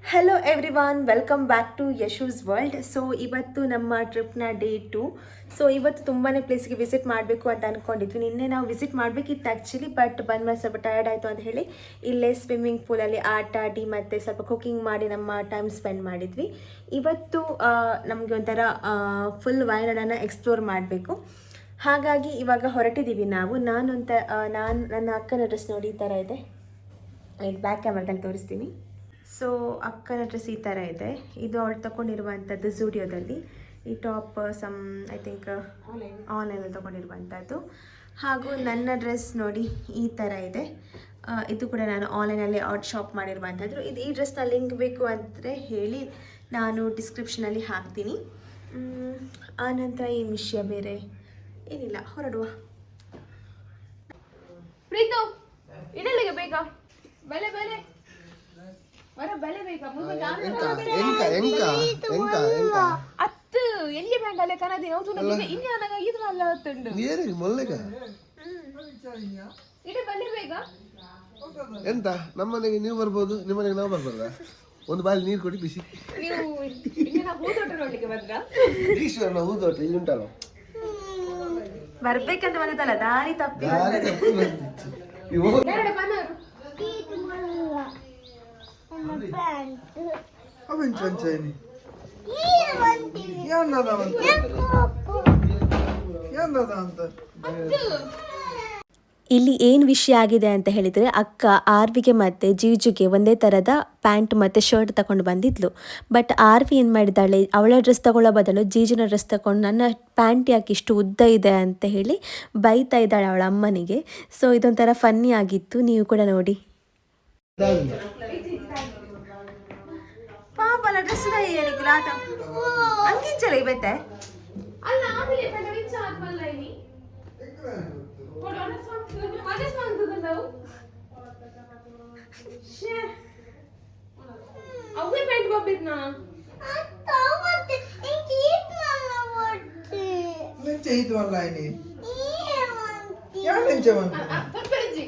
Hello everyone, welcome back to Yashu's world. So ಇವತ್ತು ನಮ್ಮ ಟ್ರಿಪ್ನ day 2. So ಇವತ್ತು ತುಂಬಾ ಪ್ಲೇಸ್ಗೆ ವಿಸಿಟ್ ಮಾಡಬೇಕು ಅಂತ ಅಂದ್ಕೊಂಡಿದ್ವಿ. ನಿನ್ನೆ ನಾವು ವಿಸಿಟ್ ಮಾಡಬೇಕಿತ್ತು ಆ್ಯಕ್ಚುಲಿ, ಬಟ್ ಬಂದ್ಮೇಲೆ ಸ್ವಲ್ಪ ಟಯರ್ಡ್ ಆಯಿತು ಅಂತ ಹೇಳಿ ಇಲ್ಲೇ ಸ್ವಿಮ್ಮಿಂಗ್ ಪೂಲಲ್ಲಿ ಆಟ ಆಡಿ ಮತ್ತು ಸ್ವಲ್ಪ ಕುಕಿಂಗ್ ಮಾಡಿ ನಮ್ಮ ಟೈಮ್ ಸ್ಪೆಂಡ್ ಮಾಡಿದ್ವಿ. ಇವತ್ತು ನಮಗೆ ಒಂಥರ ಫುಲ್ ವಯನಾಡನ್ನು ಎಕ್ಸ್ಪ್ಲೋರ್ ಮಾಡಬೇಕು. ಹಾಗಾಗಿ ಇವಾಗ ಹೊರಟಿದ್ದೀವಿ ನಾವು. ನಾನು ನನ್ನ ಅಕ್ಕನ ಡ್ರೆಸ್ ನೋಡಿ ಈ ಥರ ಇದೆ. ಬ್ಯಾಕ್ ಕ್ಯಾಮ್ರಾದಲ್ಲಿ ತೋರಿಸ್ತೀನಿ. ಸೊ ಅಕ್ಕನ ಡ್ರೆಸ್ ಈ ಥರ ಇದೆ. ಇದು ಅವಳು ತಗೊಂಡಿರುವಂಥದ್ದು ಝೂಡಿಯೋದಲ್ಲಿ. ಈ ಟಾಪ್ ಐ ಥಿಂಕ್ ಆನ್ಲೈನಲ್ಲಿ ತೊಗೊಂಡಿರುವಂಥದ್ದು. ಹಾಗೂ ನನ್ನ ಡ್ರೆಸ್ ನೋಡಿ ಈ ಥರ ಇದೆ. ಇದು ಕೂಡ ನಾನು ಆನ್ಲೈನಲ್ಲಿ ಶಾಪ್ ಮಾಡಿರುವಂಥದ್ದು. ಈ ಡ್ರೆಸ್ನ ಲಿಂಕ್ ಬೇಕು ಅಂದರೆ ಹೇಳಿ, ನಾನು ಡಿಸ್ಕ್ರಿಪ್ಷನಲ್ಲಿ ಹಾಕ್ತೀನಿ. ಆನಂತರ ಈ ವಿಷಯ ಬೇರೆ ಏನಿಲ್ಲ, ಹೊರಡುವ. ಪ್ರೀತು ಇಡಲಿಗೆ ಬೇಕಾ ಬೆಲೆ ಬೆಲೆ ಅತ್ತು ಎಲ್ಲಿ ಬೇಕಲ್ಲೇ ಕನದಿ ಇನ್ಯಾನಾಗ ಇದು ಅಲ್ಲ ಅತ್ತುಂಡು ಇಡ ಬಲೆ ಬೇಗ ಎಂತ ನಮ್ಮನೆಗೆ ನೀವು ಬರ್ಬೋದು, ನಿಮ್ಮನೆಗೆ ನಾವು ಬರ್ಬೋದಾ? ಒಂದು ಬಾಲಿ ನೀರು ಕೊಡಿ ಬಿಸಿ. ನೀವು ಇಲ್ಲಿನ ಹೂದೋಟ ನೋಡ್ಲಿಕ್ಕೆ ಬಂದ್ರಾ? ಈಶ್ವರನ ಹೂದೋಟ ಇಲ್ಲಿ ಉಂಟಲ್ಲ, ಬರ್ಬೇಕಂತ ಬಂದಲ್ಲ, ದಾರಿ ತಪ್ಪಿ ಇಲ್ಲಿ ಏನು ವಿಷಯ ಆಗಿದೆ ಅಂತ ಹೇಳಿದರೆ, ಅಕ್ಕ ಆರ್ವಿಗೆ ಮತ್ತು ಜೀಜುಗೆ ಒಂದೇ ಥರದ ಪ್ಯಾಂಟ್ ಮತ್ತು ಶರ್ಟ್ ತಗೊಂಡು ಬಂದಿದ್ಲು. ಬಟ್ ಆರ್ವಿ ಏನು ಮಾಡಿದ್ದಾಳೆ, ಅವಳ ಡ್ರೆಸ್ ತಗೊಳ್ಳೋ ಬದಲು ಜೀಜುನ ಡ್ರೆಸ್ ತಗೊಂಡು ನನ್ನ ಪ್ಯಾಂಟ್ ಯಾಕೆ ಇಷ್ಟು ಉದ್ದ ಇದೆ ಅಂತ ಹೇಳಿ ಬೈತಾ ಇದ್ದಾಳೆ ಅವಳ ಅಮ್ಮನಿಗೆ. ಸೊ ಇದೊಂಥರ ಫನ್ನಿ ಆಗಿತ್ತು, ನೀವು ಕೂಡ ನೋಡಿ. ಪಾಪಲ ಡ್ರೆಸ್ ಅಂಕಿಂಚಲ ಇವತ್ತೆ ಅಲ್ಲ ಆಮೇಲೆ ಬೇಡ ವಿಚ ಆದ್ಮಲ್ಲ ಇನಿ ಅದೇ ಸ್ವಂತದ ನಾವು ಶೇ ಅವೇ ಪ್ಯಾಂಟ್ ಬಾಬಿದ್ನ ಅತ್ತವತ್ತೆ ಇಂಕೀತ್ ಮಲ್ಲ ವಡ್ತಿ ಲೆಂಚೆ ಇದು ಅಲ್ಲ ಇನಿ ಯಾ ಲೆಂಚೆ ಬಂತು ತಪ್ಪರಿಜಿ.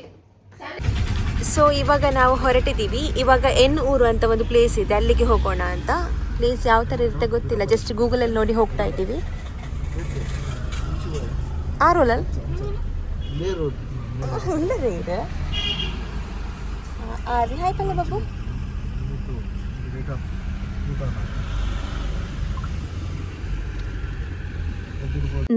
ಸೊ ಇವಾಗ ನಾವು ಹೊರಟಿದ್ದೀವಿ. ಇವಾಗ ಊರು ಅಂತ ಒಂದು ಪ್ಲೇಸ್ ಇದೆ, ಅಲ್ಲಿಗೆ ಹೋಗೋಣ ಅಂತ. ಪ್ಲೇಸ್ ಯಾವ ಥರ ಇರುತ್ತೆ ಗೊತ್ತಿಲ್ಲ, ಜಸ್ಟ್ ಗೂಗಲಲ್ಲಿ ನೋಡಿ ಹೋಗ್ತಾ ಇದ್ದೀವಿ. ಆ ರೋಲಲ್ಲಿ ಇದೆ ಹಾಯ್ ಪಲ್ಲ ಬಾಬು.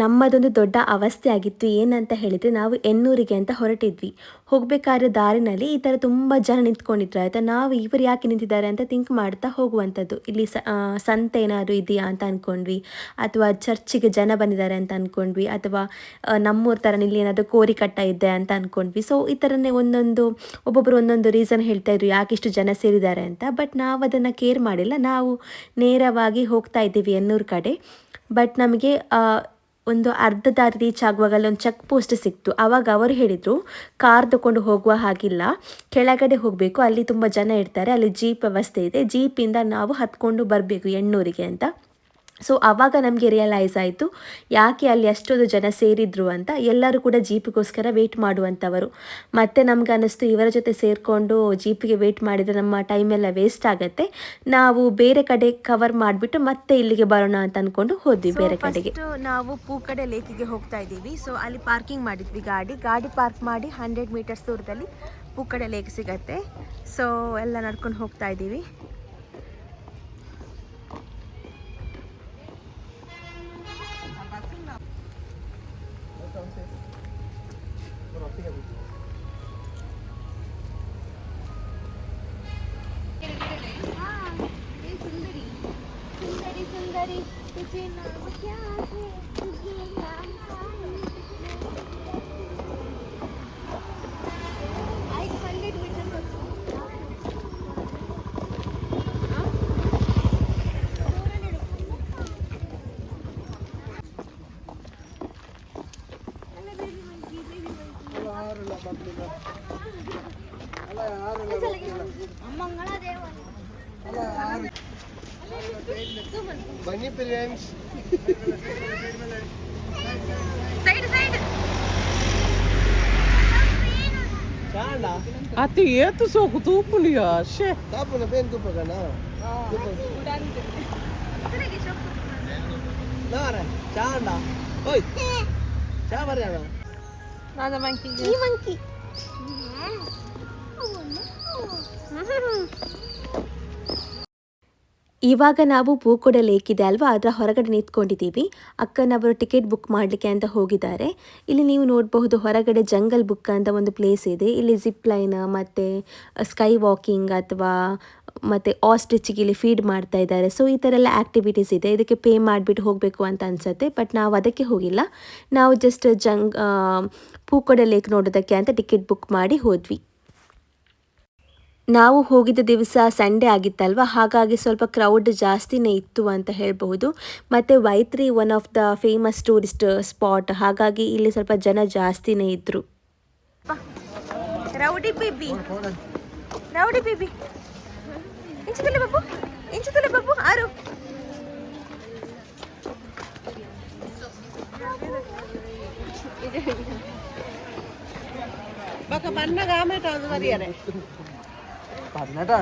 ನಮ್ಮದೊಂದು ದೊಡ್ಡ ಅವಸ್ಥೆ ಆಗಿತ್ತು. ಏನಂತ ಹೇಳಿದರೆ, ನಾವು ಎನ್ನೂರಿಗೆ ಅಂತ ಹೊರಟಿದ್ವಿ. ಹೋಗಬೇಕಾದ್ರೆ ದಾರಿನಲ್ಲಿ ಈ ಥರ ತುಂಬ ಜನ ನಿಂತ್ಕೊಂಡಿದ್ರು ಆಯಿತಾ. ನಾವು ಇವರು ಯಾಕೆ ನಿಂತಿದ್ದಾರೆ ಅಂತ ಥಿಂಕ್ ಮಾಡ್ತಾ ಹೋಗುವಂಥದ್ದು. ಇಲ್ಲಿ ಸಂತೆ ಏನಾದರೂ ಇದೆಯಾ ಅಂತ ಅಂದ್ಕೊಂಡ್ವಿ, ಅಥವಾ ಚರ್ಚಿಗೆ ಜನ ಬಂದಿದ್ದಾರೆ ಅಂತ ಅಂದ್ಕೊಂಡ್ವಿ, ಅಥವಾ ನಮ್ಮೂರ ಥರ ಇಲ್ಲಿ ಏನಾದರೂ ಕೋರಿಕಟ್ಟ ಇದೆ ಅಂತ ಅಂದ್ಕೊಂಡ್ವಿ. ಸೊ ಈ ಥರನೇ ಒಬ್ಬೊಬ್ಬರು ಒಂದೊಂದು ರೀಸನ್ ಹೇಳ್ತಾ ಇದ್ರು ಯಾಕೆ ಇಷ್ಟು ಜನ ಸೇರಿದ್ದಾರೆ ಅಂತ. ಬಟ್ ನಾವು ಅದನ್ನು ಕೇರ್ ಮಾಡಿಲ್ಲ, ನಾವು ನೇರವಾಗಿ ಹೋಗ್ತಾ ಇದ್ದೀವಿ ಎನ್ನೂರು ಕಡೆ. ಬಟ್ ನಮಗೆ ಒಂದು ಅರ್ಧ ದಾರಿ ರೀಚ್ ಆಗುವಾಗ ಅಲ್ಲೊಂದು ಚೆಕ್ ಪೋಸ್ಟ್ ಸಿಕ್ತು. ಆವಾಗ ಅವರು ಹೇಳಿದರು ಕಾರ್ ತಗೊಂಡು ಹೋಗುವ ಹಾಗಿಲ್ಲ, ಕೆಳಗಡೆ ಹೋಗಬೇಕು, ಅಲ್ಲಿ ತುಂಬ ಜನ ಇರ್ತಾರೆ, ಅಲ್ಲಿ ಜೀಪ್ ವ್ಯವಸ್ಥೆ ಇದೆ, ಜೀಪಿಂದ ನಾವು ಹತ್ಕೊಂಡು ಬರಬೇಕು ಎನ್ನೂರಿಗೆ ಅಂತ. ಸೊ ಆವಾಗ ನಮಗೆ ರಿಯಲೈಸ್ ಆಯಿತು ಯಾಕೆ ಅಲ್ಲಿ ಅಷ್ಟೊಂದು ಜನ ಸೇರಿದ್ರು ಅಂತ. ಎಲ್ಲರೂ ಕೂಡ ಜೀಪಿಗೋಸ್ಕರ ವೆಯ್ಟ್ ಮಾಡುವಂಥವರು. ಮತ್ತು ನಮ್ಗೆ ಅನ್ನಿಸ್ತು ಇವರ ಜೊತೆ ಸೇರಿಕೊಂಡು ಜೀಪಿಗೆ ವೆಯ್ಟ್ ಮಾಡಿದರೆ ನಮ್ಮ ಟೈಮೆಲ್ಲ ವೇಸ್ಟ್ ಆಗುತ್ತೆ, ನಾವು ಬೇರೆ ಕಡೆ ಕವರ್ ಮಾಡಿಬಿಟ್ಟು ಮತ್ತೆ ಇಲ್ಲಿಗೆ ಬರೋಣ ಅಂತ ಅಂದ್ಕೊಂಡು ಹೋದ್ವಿ ಬೇರೆ ಕಡೆಗೆ. ನಾವು ಪೂಕಡೆ ಲೇಕಿಗೆ ಹೋಗ್ತಾ ಇದ್ದೀವಿ. ಸೊ ಅಲ್ಲಿ ಪಾರ್ಕಿಂಗ್ ಮಾಡಿದ್ವಿ, ಗಾಡಿ ಪಾರ್ಕ್ ಮಾಡಿ 100 ಮೀಟರ್ಸ್ ದೂರದಲ್ಲಿ ಪೂಕಡೆ ಲೇಕ್ ಸಿಗತ್ತೆ. ಸೊ ಎಲ್ಲ ನಡ್ಕೊಂಡು ಹೋಗ್ತಾ ಇದ್ದೀವಿ. ಬನ್ನಿ friends. Side Ati itu sok tupu dia, she. Tapuna pen tupa kana. Nara, chanda. Oi. Cha bariyana. ನಾದ ಮಂಕಿಗೆ ಈ ಮಂಕಿ ಇವಾಗ ನಾವು ಪೂಕೋಡ ಲೇಕ್ ಇದೆ ಅಲ್ವಾ, ಅದರ ಹೊರಗಡೆ ನಿಂತ್ಕೊಂಡಿದ್ದೀವಿ. ಅಕ್ಕನವರು ಟಿಕೆಟ್ ಬುಕ್ ಮಾಡಲಿಕ್ಕೆ ಅಂತ ಹೋಗಿದ್ದಾರೆ. ಇಲ್ಲಿ ನೀವು ನೋಡಬಹುದು ಹೊರಗಡೆ ಜಂಗಲ್ ಬುಕ್ ಅಂತ ಒಂದು ಪ್ಲೇಸ್ ಇದೆ. ಇಲ್ಲಿ ಜಿಪ್ ಲೈನ್ ಮತ್ತು ಸ್ಕೈ ವಾಕಿಂಗ್ ಅಥವಾ ಮತ್ತು ಆಸ್ಟ್ರಿಚ್ಗೆ ಇಲ್ಲಿ ಫೀಡ್ ಮಾಡ್ತಾ ಇದ್ದಾರೆ. ಸೊ ಈ ಥರ ಎಲ್ಲ ಆ್ಯಕ್ಟಿವಿಟೀಸ್ ಇದೆ. ಇದಕ್ಕೆ ಪೇ ಮಾಡಿಬಿಟ್ಟು ಹೋಗಬೇಕು ಅಂತ ಅನಿಸುತ್ತೆ, ಬಟ್ ನಾವು ಅದಕ್ಕೆ ಹೋಗಿಲ್ಲ. ನಾವು ಜಸ್ಟ್ ಪೂಕೋಡ ಲೇಕ್ ನೋಡೋದಕ್ಕೆ ಅಂತ ಟಿಕೆಟ್ ಬುಕ್ ಮಾಡಿ ಹೋದ್ವಿ. ನಾವು ಹೋಗಿದ್ದ ದಿವಸ ಸಂಡೇ ಆಗಿತ್ತಲ್ವ, ಹಾಗಾಗಿ ಸ್ವಲ್ಪ ಕ್ರೌಡ್ ಜಾಸ್ತಿನೇ ಇತ್ತು ಅಂತ ಹೇಳಬಹುದು. ಮತ್ತು Vythiri one of the famous tourist spot, ಹಾಗಾಗಿ ಇಲ್ಲಿ ಸ್ವಲ್ಪ ಜನ ಜಾಸ್ತಿನೇ ಇದ್ದರು. ರೌಡಿ ಬೇಬಿ, ರೌಡಿ ಬೇಬಿ, ಇಂಚುತ್ತಲೆ ಬಾಬು ಆರು. Bagaimana kami tahu Maria? പതിനെട്ടാ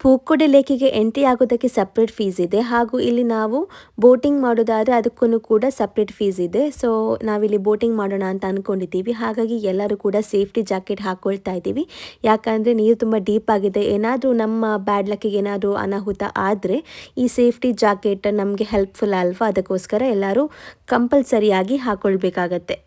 ಪೂಕೋಡ ಲೇಕಿಗೆ ಎಂಟ್ರಿ ಆಗೋದಕ್ಕೆ ಸಪ್ರೇಟ್ ಫೀಸ್ ಇದೆ. ಹಾಗೂ ಇಲ್ಲಿ ನಾವು ಬೋಟಿಂಗ್ ಮಾಡೋದಾದರೆ ಅದಕ್ಕೂ ಕೂಡ ಸಪ್ರೇಟ್ ಫೀಸ್ ಇದೆ. ಸೊ ನಾವಿಲ್ಲಿ ಬೋಟಿಂಗ್ ಮಾಡೋಣ ಅಂತ ಅಂದ್ಕೊಂಡಿದ್ದೀವಿ. ಹಾಗಾಗಿ ಎಲ್ಲರೂ ಕೂಡ ಸೇಫ್ಟಿ ಜಾಕೆಟ್ ಹಾಕ್ಕೊಳ್ತಾ ಇದ್ದೀವಿ. ಯಾಕಂದರೆ ನೀರು ತುಂಬ ಡೀಪ್ ಆಗಿದೆ. ಏನಾದರೂ ನಮ್ಮ ಬ್ಯಾಡ್ ಲಕ್ಕಿಗೆ ಏನಾದರೂ ಅನಾಹುತ ಆದರೆ ಈ ಸೇಫ್ಟಿ ಜಾಕೆಟ್ ನಮಗೆ ಹೆಲ್ಪ್ಫುಲ್ ಅಲ್ವಾ, ಅದಕ್ಕೋಸ್ಕರ ಎಲ್ಲರೂ ಕಂಪಲ್ಸರಿಯಾಗಿ ಹಾಕ್ಕೊಳ್ಬೇಕಾಗತ್ತೆ.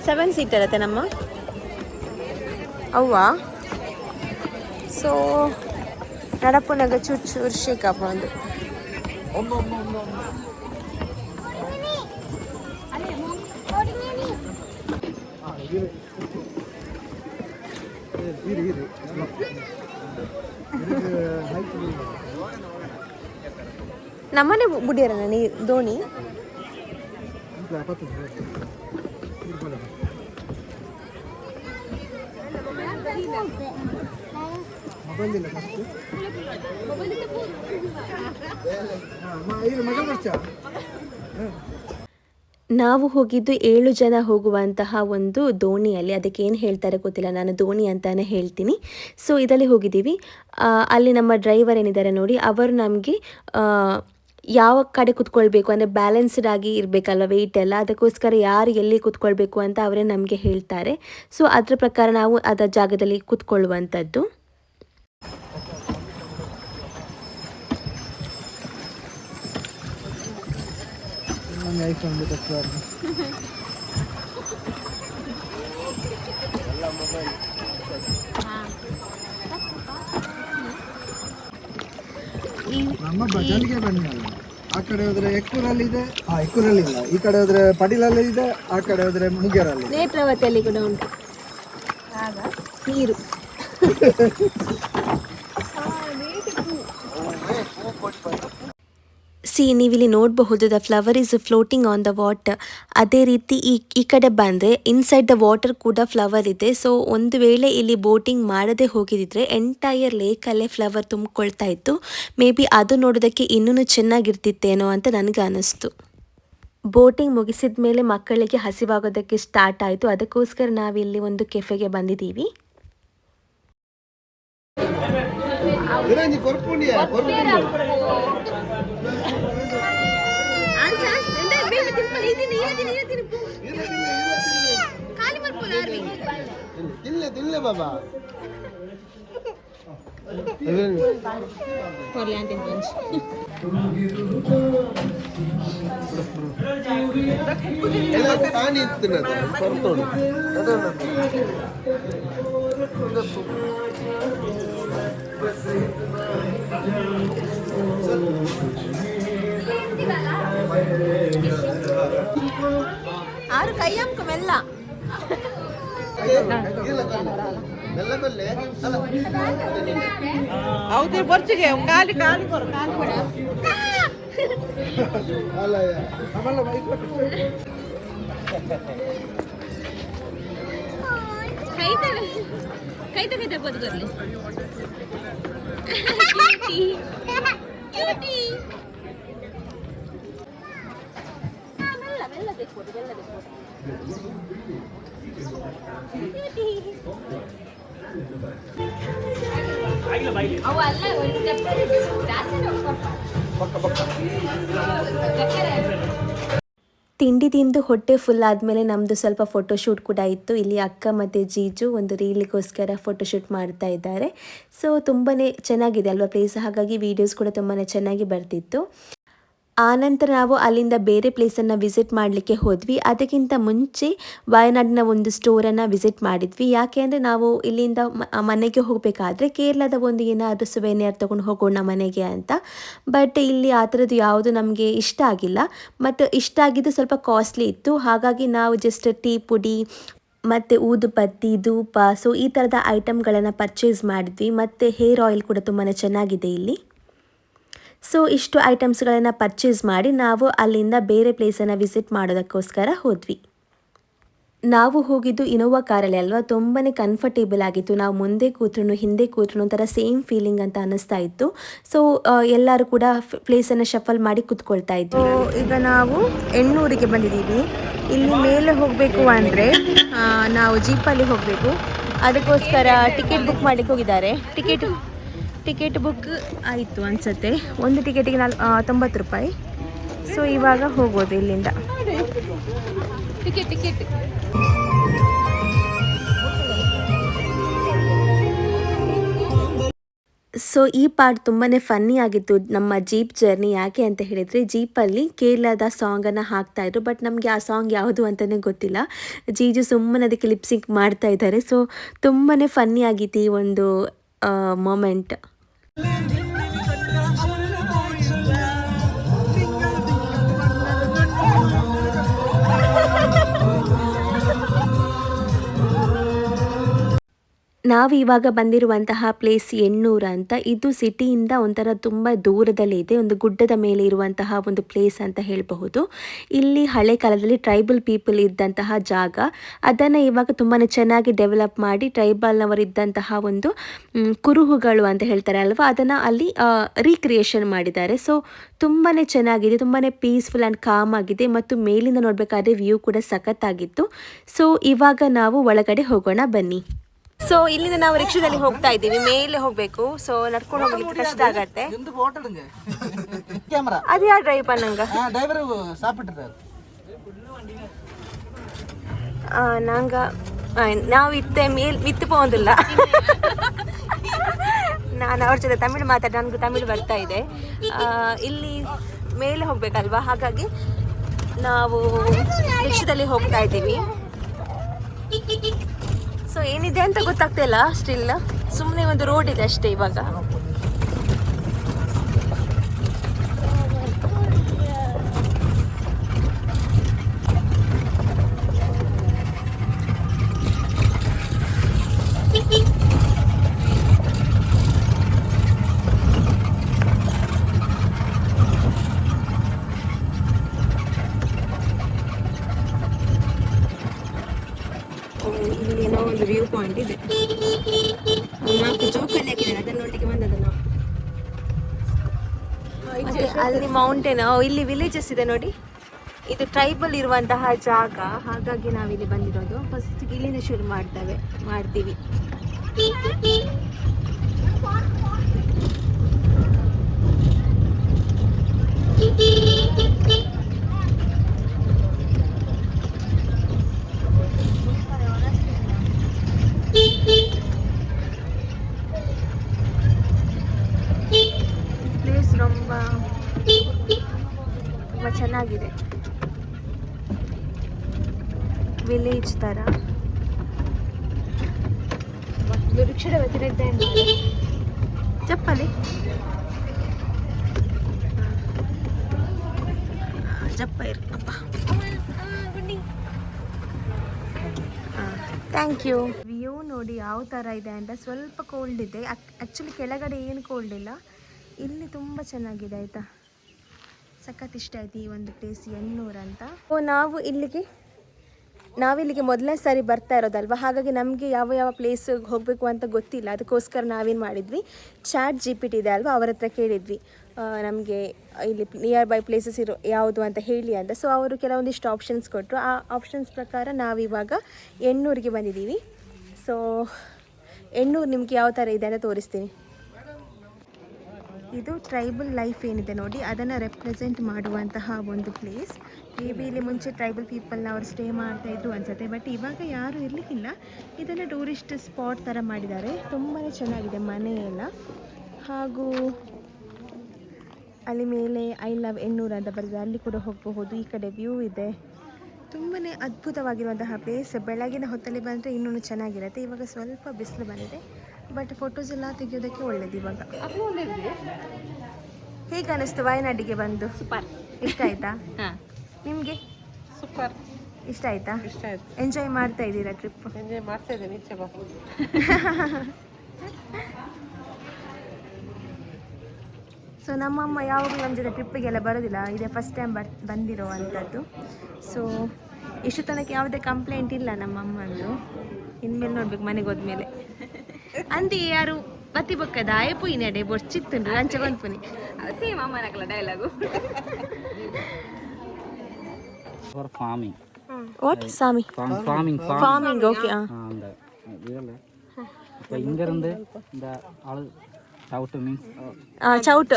ಸೆವೆನ್ ಸೀಟರ್ ಅತ್ತೆ ನಮ್ಮ ಅವ್ವ. ಸೊ ನಡಪುನಾಗ ಚೂರು ಶೇಕಪ್ಪ ಒಂದು ನಮ್ಮನೆ ಬುಡಿಯರಲ್ಲ ನೀ ದೋಣಿ. ನಾವು ಹೋಗಿದ್ದು 7 ಜನ ಹೋಗುವಂತಹ ಒಂದು ದೋಣಿಯಲ್ಲಿ. ಅದಕ್ಕೆ ಏನು ಹೇಳ್ತಾರೆ ಗೊತ್ತಿಲ್ಲ, ನಾನು ದೋಣಿ ಅಂತಾನೆ ಹೇಳ್ತೀನಿ. ಸೊ ಇದರಲ್ಲಿ ಹೋಗಿದ್ದೀವಿ. ಅಲ್ಲಿ ನಮ್ಮ ಡ್ರೈವರ್ ಏನಿದ್ದಾರೆ ನೋಡಿ, ಅವರು ನಮಗೆ ಯಾವ ಕಡೆ ಕುತ್ಕೊಳ್ಬೇಕು ಅಂದರೆ ಬ್ಯಾಲೆನ್ಸ್ಡ್ ಆಗಿ ಇರಬೇಕಲ್ವ ವೆಯ್ಟ್ ಎಲ್ಲ, ಅದಕ್ಕೋಸ್ಕರ ಯಾರು ಎಲ್ಲಿ ಕುತ್ಕೊಳ್ಬೇಕು ಅಂತ ಅವರೇ ನಮಗೆ ಹೇಳ್ತಾರೆ. ಸೊ ಅದರ ಪ್ರಕಾರ ನಾವು ಅದರ ಜಾಗದಲ್ಲಿ ಕುತ್ಕೊಳ್ಳುವಂಥದ್ದು. ನಮ್ಮ ಬಜಾರ್ಗೆ ಬನ್ನಿಲ್ಲ. ಆ ಕಡೆ ಹೋದ್ರೆ ಎಕ್ಕೂರಲ್ಲಿ ಇದೆ, ಎಕ್ಕೂರಲ್ಲಿ ಇಲ್ಲ. ಈ ಕಡೆ ಹೋದ್ರೆ ಪಡಿಲಲ್ಲಿ ಇದೆ, ಆ ಕಡೆ ಹೋದ್ರೆ ಮುಗೇರಲ್ಲಿ. ನೇತ್ರಾವತಿಯಲ್ಲಿ ಕೂಡ ಉಂಟು ನೀರು. ನೀವಿಲ್ಲಿ ನೋಡಬಹುದು, the flower is floating on the water. ಅದೇ ರೀತಿ ಈ ಕಡೆ ಬಂದರೆ ಇನ್ಸೈಡ್ ದ ವಾಟರ್ ಕೂಡ ಫ್ಲವರ್ ಇದೆ. ಸೊ ಒಂದು ವೇಳೆ ಇಲ್ಲಿ ಬೋಟಿಂಗ್ ಮಾಡದೆ ಹೋಗಿದ್ದರೆ ಎಂಟೈರ್ ಲೇಕಲ್ಲೇ ಫ್ಲವರ್ ತುಂಬಿಕೊಳ್ತಾ ಇತ್ತು. ಮೇ ಬಿ ಅದು ನೋಡೋದಕ್ಕೆ ಇನ್ನೂ ಚೆನ್ನಾಗಿರ್ತಿತ್ತೇನೋ ಅಂತ ನನಗೆ ಅನ್ನಿಸ್ತು. ಬೋಟಿಂಗ್ ಮುಗಿಸಿದ ಮೇಲೆ ಮಕ್ಕಳಿಗೆ ಹಸಿವಾಗೋದಕ್ಕೆ ಸ್ಟಾರ್ಟ್ ಆಯಿತು. ಅದಕ್ಕೋಸ್ಕರ ನಾವಿಲ್ಲಿ ಒಂದು ಕೆಫೆಗೆ ಬಂದಿದ್ದೀವಿ. ತಿನ್ಲೆ ಬಾಬಾ. ಪಾನಿ ತಿನ್ನದ ಕೊರ್ತೋಡು ಆರು ಕೈಯಂಕು ಮೆಲ್ಲ Aku ti borci ke, kali kor, kali. ಅಲ್ಲ ಆಮೇಲೆ ಬೈಕ್ ಕೈ ತಗೋಬೋದು ಬರಲಿ ತಿಂಡಿ ತಿಂದು ಹೊಟ್ಟೆ ಫುಲ್ ಆದಮೇಲೆ ನಮ್ಮದು ಸ್ವಲ್ಪ ಫೋಟೋಶೂಟ್ ಕೂಡ ಇತ್ತು. ಇಲ್ಲಿ ಅಕ್ಕ ಮತ್ತು ಜೀಜು ಒಂದು ರೀಲಿಗೋಸ್ಕರ ಫೋಟೋಶೂಟ್ ಮಾಡ್ತಾ ಇದ್ದಾರೆ. ಸೊ ತುಂಬಾ ಚೆನ್ನಾಗಿದೆ ಅಲ್ವಾ ಪ್ಲೇಸ್, ಹಾಗಾಗಿ ವೀಡಿಯೋಸ್ ಕೂಡ ತುಂಬಾ ಚೆನ್ನಾಗಿ ಬರ್ತಿತ್ತು. ಆನಂತರ ನಾವು ಅಲ್ಲಿಂದ ಬೇರೆ ಪ್ಲೇಸನ್ನು ವಿಸಿಟ್ ಮಾಡಲಿಕ್ಕೆ ಹೋದ್ವಿ. ಅದಕ್ಕಿಂತ ಮುಂಚೆ ವಯನಾಡಿನ ಒಂದು ಸ್ಟೋರನ್ನು ವಿಸಿಟ್ ಮಾಡಿದ್ವಿ. ಯಾಕೆ ಅಂದರೆ ನಾವು ಇಲ್ಲಿಂದ ಮನೆಗೆ ಹೋಗಬೇಕಾದ್ರೆ ಕೇರಳದ ಒಂದು ಏನಾದರೂ ಸುವೆನಿಯರ್ ತೊಗೊಂಡು ಹೋಗೋಣ ಮನೆಗೆ ಅಂತ. ಬಟ್ ಇಲ್ಲಿ ಆ ಥರದ್ದು ಯಾವುದು ನಮಗೆ ಇಷ್ಟ ಆಗಿಲ್ಲ, ಮತ್ತು ಇಷ್ಟ ಆಗಿದ್ದು ಸ್ವಲ್ಪ ಕಾಸ್ಟ್ಲಿ ಇತ್ತು. ಹಾಗಾಗಿ ನಾವು ಜಸ್ಟ್ ಟೀ ಪುಡಿ ಮತ್ತು ಊದುಬತ್ತಿ, ಧೂಪ, ಸೊ ಈ ಥರದ ಐಟಮ್ಗಳನ್ನು ಪರ್ಚೇಸ್ ಮಾಡಿದ್ವಿ. ಮತ್ತು ಹೇರ್ ಆಯಿಲ್ ಕೂಡ ತುಂಬಾ ಚೆನ್ನಾಗಿದೆ ಇಲ್ಲಿ. ಸೊ ಇಷ್ಟು ಐಟಮ್ಸ್ಗಳನ್ನು ಪರ್ಚೇಸ್ ಮಾಡಿ ನಾವು ಅಲ್ಲಿಂದ ಬೇರೆ ಪ್ಲೇಸನ್ನು ವಿಸಿಟ್ ಮಾಡೋದಕ್ಕೋಸ್ಕರ ಹೋದ್ವಿ. ನಾವು ಹೋಗಿದ್ದು ಇನೋವಾ ಕಾರಲ್ಲಿ ಅಲ್ವಾ, ತುಂಬಾ ಕಂಫರ್ಟೇಬಲ್ ಆಗಿತ್ತು. ನಾವು ಮುಂದೆ ಕೂತ್ರು ಹಿಂದೆ ಕೂತ್ರು ಒಂಥರ ಸೇಮ್ ಫೀಲಿಂಗ್ ಅಂತ ಅನ್ನಿಸ್ತಾ ಇತ್ತು. ಸೊ ಎಲ್ಲರೂ ಕೂಡ ಪ್ಲೇಸನ್ನು ಶಫಲ್ ಮಾಡಿ ಕೂತ್ಕೊಳ್ತಾ ಇದ್ವಿ. ಈಗ ನಾವು ಎಣ್ಣೂರಿಗೆ ಬಂದಿದ್ದೀವಿ. ಇಲ್ಲಿ ಮೇಲೆ ಹೋಗಬೇಕು ಅಂದರೆ ನಾವು ಜೀಪಲ್ಲಿ ಹೋಗಬೇಕು. ಅದಕ್ಕೋಸ್ಕರ ಟಿಕೆಟ್ ಬುಕ್ ಮಾಡಲಿಕ್ಕೆ ಹೋಗಿದ್ದಾರೆ. ಟಿಕೆಟ್ ಬುಕ್ ಆಯಿತು ಅನಿಸುತ್ತೆ. ಒಂದು ಟಿಕೆಟಿಗೆ 90 ರೂಪಾಯಿ. ಸೊ ಇವಾಗ ಹೋಗೋದು ಇಲ್ಲಿಂದ. ಟಿಕೆಟ್ ಸೊ ಈ ಪಾರ್ಟ್ ತುಂಬಾ ಫನ್ನಿ ಆಗಿತ್ತು ನಮ್ಮ ಜೀಪ್ ಜರ್ನಿ. ಯಾಕೆ ಅಂತ ಹೇಳಿದರೆ ಜೀಪಲ್ಲಿ ಕೇರಳದ ಸಾಂಗನ್ನು ಹಾಕ್ತಾಯಿದ್ರು, ಬಟ್ ನಮಗೆ ಆ ಸಾಂಗ್ ಯಾವುದು ಅಂತಲೇ ಗೊತ್ತಿಲ್ಲ. ಜೀಜು ಸುಮ್ಮನೆ ಅದಕ್ಕೆ ಲಿಪ್ಸಿಂಕ್ ಮಾಡ್ತಾ ಇದ್ದಾರೆ. ಸೊ ತುಂಬಾ ಫನ್ನಿ ಆಗಿತ್ತು ಈ ಒಂದು ಮೊಮೆಂಟ್. ನಾವು ಇವಾಗ ಬಂದಿರುವಂತಹ ಪ್ಲೇಸ್ ಎಣ್ಣೂರು ಅಂತ. ಇದು ಸಿಟಿಯಿಂದ ಒಂಥರ ತುಂಬ ದೂರದಲ್ಲಿ ಇದೆ, ಒಂದು ಗುಡ್ಡದ ಮೇಲೆ ಇರುವಂತಹ ಒಂದು ಪ್ಲೇಸ್ ಅಂತ ಹೇಳಬಹುದು. ಇಲ್ಲಿ ಹಳೆ ಕಾಲದಲ್ಲಿ ಟ್ರೈಬಲ್ ಪೀಪಲ್ ಇದ್ದಂತಹ ಜಾಗ, ಅದನ್ನು ಇವಾಗ ತುಂಬಾ ಚೆನ್ನಾಗಿ ಡೆವಲಪ್ ಮಾಡಿ ಟ್ರೈಬಲ್ನವರು ಇದ್ದಂತಹ ಒಂದು ಕುರುಹುಗಳು ಅಂತ ಹೇಳ್ತಾರೆ ಅಲ್ವಾ, ಅದನ್ನು ಅಲ್ಲಿ ರೀಕ್ರಿಯೇಷನ್ ಮಾಡಿದ್ದಾರೆ. ಸೊ ತುಂಬಾ ಚೆನ್ನಾಗಿದೆ, ತುಂಬಾ ಪೀಸ್ಫುಲ್ ಆ್ಯಂಡ್ ಕಾಮ್ ಆಗಿದೆ, ಮತ್ತು ಮೇಲಿಂದ ನೋಡಬೇಕಾದ್ರೆ ವ್ಯೂ ಕೂಡ ಸಖತ್ತಾಗಿತ್ತು. ಸೊ ಇವಾಗ ನಾವು ಒಳಗಡೆ ಹೋಗೋಣ ಬನ್ನಿ. ಸೊ ಇಲ್ಲಿಂದ ನಾವು ರಿಕ್ಷಾದಲ್ಲಿ ಹೋಗ್ತಾ ಇದ್ದೀವಿ, ಮೇಲೆ ಹೋಗಬೇಕು. ಸೊ ನಡ್ಕೊಂಡು ಹೋಗ್ಲಿಕ್ಕೆ ಕಷ್ಟ ಆಗತ್ತೆ. ಅದು ಯಾರು ಡ್ರೈವ್ ಪನ್ನಂಗ ನಂಗ ನಾವು ಇತ್ತೆ ವಿತ್ತು ಪೋದಿಲ್ಲ. ನಾನು ಅವ್ರ ಜೊತೆ ತಮಿಳು ಮಾತಾಡಿ, ನನಗೂ ತಮಿಳು ಬರ್ತಾ ಇದೆ. ಇಲ್ಲಿ ಮೇಲೆ ಹೋಗ್ಬೇಕಲ್ವಾ, ಹಾಗಾಗಿ ನಾವು ರಿಕ್ಷಾದಲ್ಲಿ ಹೋಗ್ತಾ ಇದ್ದೀವಿ. ಸೊ ಏನಿದೆ ಅಂತ ಗೊತ್ತಾಗ್ತಾ ಇಲ್ಲ ಸ್ಟಿಲ್, ಸುಮ್ಮನೆ ಒಂದು ರೋಡ್ ಇದೆ ಅಷ್ಟೇ ಇವಾಗ. ಇಲ್ಲಿ ಏನೋ ಒಂದು ವ್ಯೂ ಪಾಯಿಂಟ್ ಇದೆ, 4 ಜೋಕಲ್ಲಿ ಹಾಕಿದ್ದಾರೆ, ಅದನ್ನ ನೋಡ್ಲಿಕ್ಕೆ ಬಂದದ್ದು ನಾವು. ಅಲ್ಲಿ ಮೌಂಟೇನ್, ಇಲ್ಲಿ ವಿಲೇಜಸ್ ಇದೆ ನೋಡಿ. ಇದು ಟ್ರೈಬಲ್ ಇರುವಂತಹ ಜಾಗ, ಹಾಗಾಗಿ ನಾವಿಲ್ಲಿ ಬಂದಿರೋದು. ಫಸ್ಟ್ ಇಲ್ಲಿಂದ ಶುರು ಮಾಡ್ತೀವಿ. ಪ್ಲೇಸ್ ತುಂಬ ಚೆನ್ನಾಗಿದೆ, ವಿಲೇಜ್ ಥರ. ರಿಕ್ಷಾದ ವ್ಯತಿರಿಕ್ತ ಚಪ್ಪಲಿ ಚಪ್ಪ ಇರಪ್ಪ. Thank you. ವ್ಯೂ ನೋಡಿ ಯಾವ ಥರ ಇದೆ ಅಂತ. ಸ್ವಲ್ಪ ಕೋಲ್ಡ್ ಇದೆ ಆ್ಯಕ್ಚುಲಿ, ಕೆಳಗಡೆ ಏನು ಕೋಲ್ಡ್ ಇಲ್ಲ, ಇಲ್ಲಿ ತುಂಬ ಚೆನ್ನಾಗಿದೆ ಆಯಿತಾ. ಸಖತ್ ಇಷ್ಟ ಆಯ್ತು ಈ ಒಂದು ಪ್ಲೇಸ್ ಎಣ್ಣೂರು ಅಂತ. ನಾವಿಲ್ಲಿಗೆ ಮೊದಲನೇ ಸಾರಿ ಬರ್ತಾ ಇರೋದಲ್ವ, ಹಾಗಾಗಿ ನಮಗೆ ಯಾವ ಯಾವ ಪ್ಲೇಸ್ ಹೋಗಬೇಕು ಅಂತ ಗೊತ್ತಿಲ್ಲ. ಅದಕ್ಕೋಸ್ಕರ ನಾವೇನು ಮಾಡಿದ್ವಿ, ChatGPT ಇದೆ ಅಲ್ವಾ, ಅವರ ಹತ್ರ ಕೇಳಿದ್ವಿ ನಮಗೆ ಇಲ್ಲಿ ನಿಯರ್ ಬೈ ಪ್ಲೇಸಸ್ ಯಾವುದು ಅಂತ ಹೇಳಿ ಅಂತ. ಸೊ ಅವರು ಕೆಲವೊಂದಿಷ್ಟು ಆಪ್ಷನ್ಸ್ ಕೊಟ್ಟರು. ಆ ಆಪ್ಷನ್ಸ್ ಪ್ರಕಾರ ನಾವಿವಾಗ ಎಣ್ಣೂರಿಗೆ ಬಂದಿದ್ದೀವಿ. ಸೊ ಎಣ್ಣೂರು ನಿಮಗೆ ಯಾವ ಥರ ಇದೆ ಅಂತ ತೋರಿಸ್ತೀನಿ. ಇದು ಟ್ರೈಬಲ್ ಲೈಫ್ ಏನಿದೆ ನೋಡಿ, ಅದನ್ನು ರೆಪ್ರೆಸೆಂಟ್ ಮಾಡುವಂತಹ ಒಂದು ಪ್ಲೇಸ್. ಮೇ ಬಿ ಇಲ್ಲಿ ಮುಂಚೆ ಟ್ರೈಬಲ್ ಪೀಪಲ್ನ ಅವರು ಸ್ಟೇ ಮಾಡ್ತಾಯಿದ್ರು ಅನ್ಸುತ್ತೆ, ಬಟ್ ಇವಾಗ ಯಾರೂ ಇರಲಿಕ್ಕಿಲ್ಲ. ಇದನ್ನು ಟೂರಿಸ್ಟ್ ಸ್ಪಾಟ್ ಥರ ಮಾಡಿದ್ದಾರೆ. ತುಂಬಾ ಚೆನ್ನಾಗಿದೆ ಮನೆ ಎಲ್ಲ. ಹಾಗೂ ಅಲ್ಲಿ ಮೇಲೆ ಐ ಲವ್ ಎಣ್ಣೂರು ಅಂತ ಬರ್ತದೆ, ಅಲ್ಲಿ ಕೂಡ ಹೋಗಬಹುದು. ಈ ಕಡೆ ವ್ಯೂ ಇದೆ. ತುಂಬಾ ಅದ್ಭುತವಾಗಿರುವಂತಹ ಪ್ಲೇಸ್. ಬೆಳಗಿನ ಹೊತ್ತಲ್ಲಿ ಬಂದರೆ ಇನ್ನೂ ಚೆನ್ನಾಗಿರುತ್ತೆ. ಇವಾಗ ಸ್ವಲ್ಪ ಬಿಸಿಲು ಬಂದಿದೆ, ಬಟ್ ಫೋಟೋಸ್ ಎಲ್ಲ ತೆಗೆಯೋದಕ್ಕೆ ಒಳ್ಳೇದು ಇವಾಗ. ಹೇಗೆ ಅನಿಸ್ತು ವಯನಾಡಿಗೆ ಬಂದು? ಸೂಪರ್. ಇಷ್ಟ ಆಯ್ತಾ? ನಿಮಗೆ ಸೂಪರ್ ಇಷ್ಟ ಆಯ್ತಾ? ಇಷ್ಟ ಆಯ್ತು. ಎಂಜಾಯ್ ಮಾಡ್ತಾ ಇದ್ದೀರಾ ಟ್ರಿಪ್? ಎಂಜಾಯ್ ಮಾಡ್ತಾ ಇದ್ದೇನೆ. ಈಚೆ ಬಾ. ಸೊ ನಮ್ಮಮ್ಮ ಯಾವಾಗಲೂ ನಮ್ಮ ಜೊತೆ ಟ್ರಿಪ್ಪಿಗೆಲ್ಲ ಬರೋದಿಲ್ಲ, ಇದೇ ಫಸ್ಟ್ ಟೈಮ್ ಬಂದಿರೋ ಅಂಥದ್ದು. ಸೊ ಇಷ್ಟು ತನಕ ಯಾವುದೇ ಕಂಪ್ಲೇಂಟ್ ಇಲ್ಲ ನಮ್ಮಮ್ಮ ಅಂದರು. ಇನ್ಮೇಲೆ ನೋಡ್ಬೇಕು ಮನೆಗೆ ಹೋದ್ಮೇಲೆ. ಅಂದಿ ಯಾರು ಬತ್ತಿ ಬೊಕ್ಕದ ಆಯ್ಪು ನಡೆ ಬೊಚ್ಚಿತ್ತುಂಡ್ರು ಅಂಚೆ ಬಂದ್ಪುನಿ ಸೇಮ್ ಅಮ್ಮನಕಲ್ಲ ಡೈಲಾಗು. For farming. ವಾಟ್ ಸಾಮಿ? Farming. ஓகே. அந்த இதுல இப்போ இங்க இருந்து இந்த ஆளு சவுட் மீன்ஸ் ಚೌಟು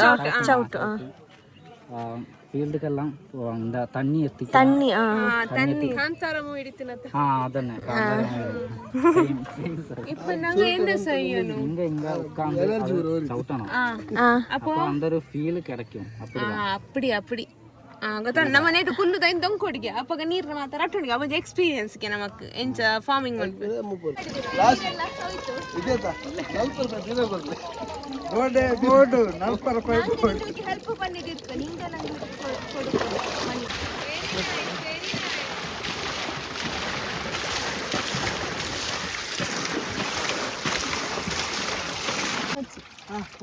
ஃபீல்டுக்கெல்லாம் போவாங்க. இந்த தண்ணி எத்தி ತನ್ನಿ ಕಾಂತಾರ ಮೂವಿ ಹಿಡಿತೀನಂತ. அதന്നെ இப்ப நாங்க எந்த செய்யணும்? இங்க உட்கார்ந்து சவுட்டணும். அப்போ அந்த ஒரு ஃபீல் கிடைக்கும். அப்படி ಗೊತ್ತಾ ನಮ್ಮ ನೈಟ್ ಕುಲ್ಲು ದೈನ್ ದೊಂಕೊಡಿಗೆ ಅಪ್ಪಗ ನೀರು ಮಾತ್ರ ರಟ್ಟೊಡಿಗೆ ಅವನ ಎಕ್ಸ್ಪೀರಿಯನ್ಸ್ಗೆ ನಮಕ್ ಎಂಚ ಫಾರ್ಮಿಂಗ್ ಮಾಡ್ಬೇಕು. ಬೋರ್ಡು ನಲ್ಪರ ಹೆಲ್ಪ್ பண்ணிட்டு நீங்க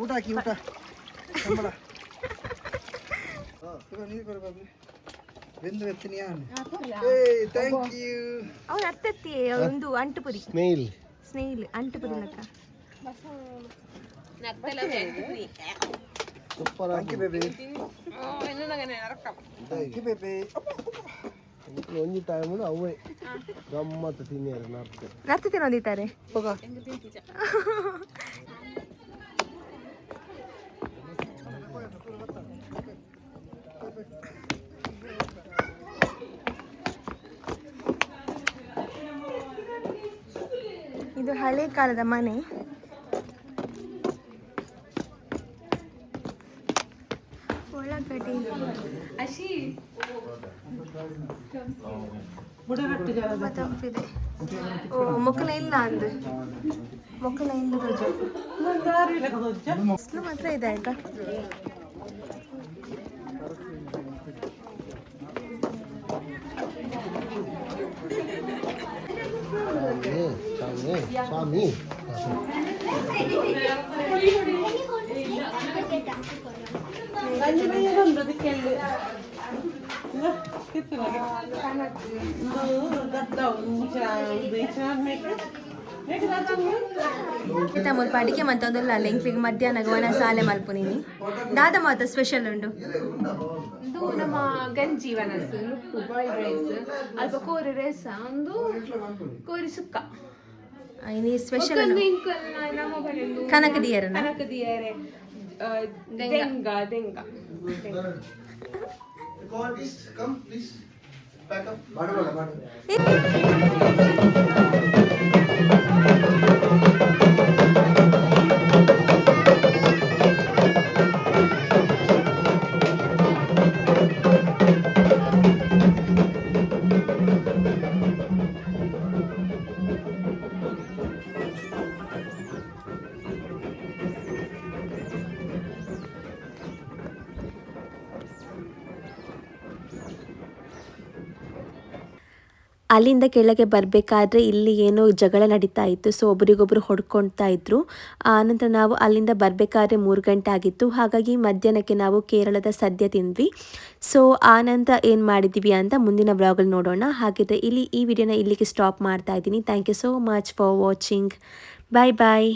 ಊಟ ಹಾಕಿ ಊಟ ಸಂಬಳ ನೀರು ಕೊಡ್ಬೇಕು. ಬೆಂದು ಎತ್ತಿನಿಯಾ? Thank you. ಅವನ ಅತ್ತತ್ತಿ ಒಂದು ಅಂಟುಪುರಿ ಸ್ನೇಹಿಲ್ ಅಂಟುಪುರಿ ಲಕ್ಕ ಸೂಪರ್ ಆಗಿ ಒಂಜಿ ಟೈಮ್ ಅವೇ ಗಮ್ಮತ್ತು ತಿನ್ನಿಯಾರ ನರ್ತ ತಿನ್ನೋದಿದ್ದಾರೆ. ಇದು ಹಳೆ ಕಾಲದ ಮನೆ. ಒಳಗಡೆ ತಂಪಿದೆ. ಓ ಮೊಕ್ಕಲ ಇಲ್ಲ ಅಂದು ಮೊಕ್ಕಲ ಇಲ್ಲ ರೋಜು ಬಿಸಿಲು ಮಾತ್ರ ಇದೆ ಆಯ್ತಾ. ಸ್ವಾಮಿ ಮುಲ್ಪ ಅಡಿಕೆ ಮಂತೊಂದುಲ್ಲ ಲೆಂಕ್ಲಿಗೆ ಮಧ್ಯಾಹ್ನ ಗವನ ಸಾಲೆ ಮಲ್ಪುನೀನಿ ದಾದ ಮಾತ ಸ್ಪೆಷಲ್ ಉಂಡು. ಇದು ನಮ್ಮ ಗಂಜಿ ವನಸ್ ಲುಪ್ಪು ಬಾಯ್ಲ್ಡ್ ರೈಸ್ ಅಲ್ಪ ಕೋರಿ ರೈಸ ಒಂದು ಕೋರಿ ಸುಕ್ಕ ini ಸ್ಪೆಷಲ್ ನಮ್ಮ ಬರೆದು ಕನಕದಿಯರನ ಕನಕದಿಯರೆ ದೆಂಗ come please pack up. ಅಲ್ಲಿಂದ ಕೆಳಗೆ ಬರಬೇಕಾದ್ರೆ ಇಲ್ಲಿ ಏನೋ ಜಗಳ ನಡೀತಾ ಇತ್ತು, ಸೊ ಒಬ್ರಿಗೊಬ್ರು ಹೊಡ್ಕೊಳ್ತಾ ಇದ್ರು. ಆನಂತರ ನಾವು ಅಲ್ಲಿಂದ ಬರಬೇಕಾದ್ರೆ 3 ಗಂಟೆ ಆಗಿತ್ತು. ಹಾಗಾಗಿ ಮಧ್ಯಾಹ್ನಕ್ಕೆ ನಾವು ಕೇರಳದ ಸದ್ಯ ತಿಂದ್ವಿ. ಸೊ ಆನಂತರ ಏನು ಮಾಡಿದ್ವಿ ಅಂತ ಮುಂದಿನ ವ್ಲಾಗಲ್ಲಿ ನೋಡೋಣ. ಹಾಗಿದ್ರೆ ಈ ವಿಡಿಯೋನ ಇಲ್ಲಿಗೆ ಸ್ಟಾಪ್ ಮಾಡ್ತಾ ಇದ್ದೀನಿ. Thank you so much for watching. Bye bye.